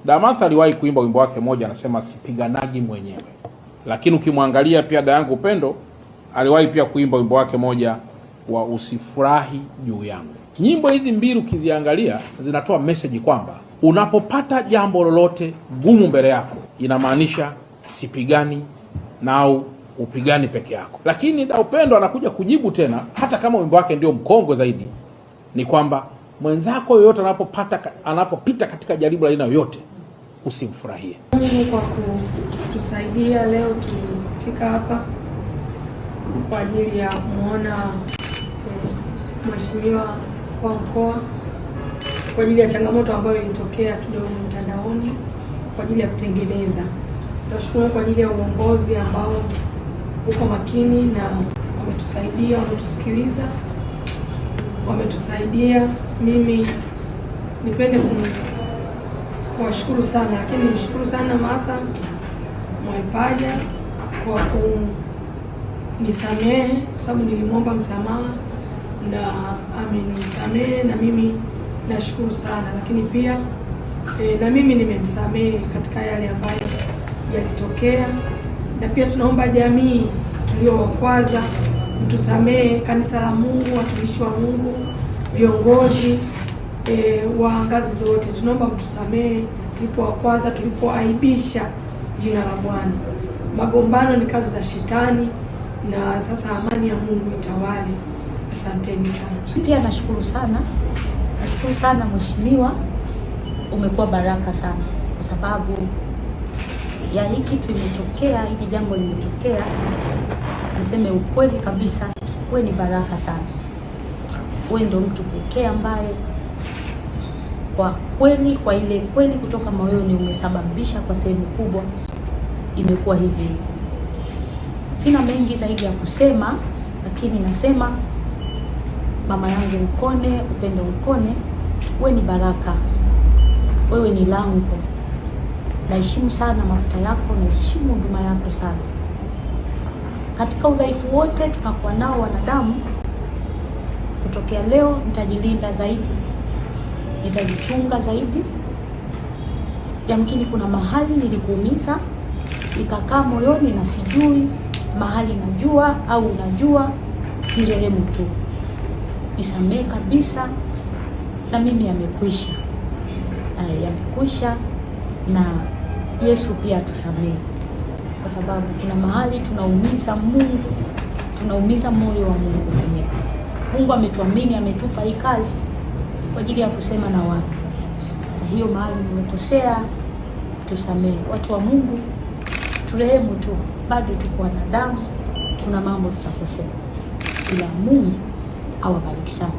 Damartha aliwahi kuimba wimbo wake moja, anasema sipiganagi mwenyewe. Lakini ukimwangalia pia Dayangu Upendo aliwahi pia kuimba wimbo wake moja wa usifurahi juu yangu. Nyimbo hizi mbili ukiziangalia zinatoa message kwamba unapopata jambo lolote gumu mbele yako, inamaanisha sipigani na upigani peke yako. Lakini Upendo anakuja kujibu tena, hata kama wimbo wake ndio mkongwe zaidi, ni kwamba mwenzako yoyote anapopita katika jaribu la aina yoyote usimfurahie. Mungu kwa kutusaidia leo tulifika hapa kwa ajili ya muona mheshimiwa wa mkoa kwa ajili ya changamoto ambayo ilitokea kidogo mtandaoni kwa ajili ya kutengeneza. Tunashukuru kwa ajili ya uongozi ambao uko makini na wametusaidia, wametusikiliza, wametusaidia. Mimi nipende kuwashukuru sana, lakini nishukuru sana Martha Mwaipaja kwa kunisamehe kwa sababu nilimwomba msamaha na amenisamehe, na mimi nashukuru sana. Lakini pia na mimi nimemsamehe katika yale ambayo yalitokea, na pia tunaomba jamii tuliowakwaza mtusamehe, kanisa la Mungu, watumishi wa Mungu, viongozi wa ngazi zote, tunaomba mtusamehe tulipowakwaza, tulipoaibisha jina la Bwana. Magombano ni kazi za shetani, na sasa amani ya Mungu itawale. Asanteni sana. Pia nashukuru sana mheshimiwa, umekuwa baraka sana kwa sababu ya hiki kitu imetokea, hili jambo limetokea. Niseme ukweli kabisa, wewe ni baraka sana. Wewe ndio mtu pekee ambaye kwa kweli, kwa ile kweli kutoka moyoni umesababisha kwa sehemu kubwa imekuwa hivi. Sina mengi zaidi ya kusema, lakini nasema mama yangu Mkone, Upendo Mkone, wewe ni baraka, wewe ni lango. Naheshimu sana mafuta yako, naheshimu huduma yako sana. Katika udhaifu wote tunakuwa nao wanadamu, kutokea leo nitajilinda zaidi, nitajichunga zaidi. Yamkini kuna mahali nilikuumiza ikakaa moyoni na sijui, mahali najua au unajua, nirehemu tu, nisamehe kabisa. Na mimi yamekwisha, na Yesu pia tusamehe, kwa sababu kuna mahali tunaumiza Mungu, tunaumiza moyo wa Mungu mwenyewe. Mungu ametuamini, ametupa hii kazi kwa ajili ya kusema na watu. Kwa hiyo mahali nimekosea, tusamehe. Watu wa Mungu, turehemu tu, bado tuko wanadamu, kuna mambo tutakosea. Ila Mungu awabariki sana.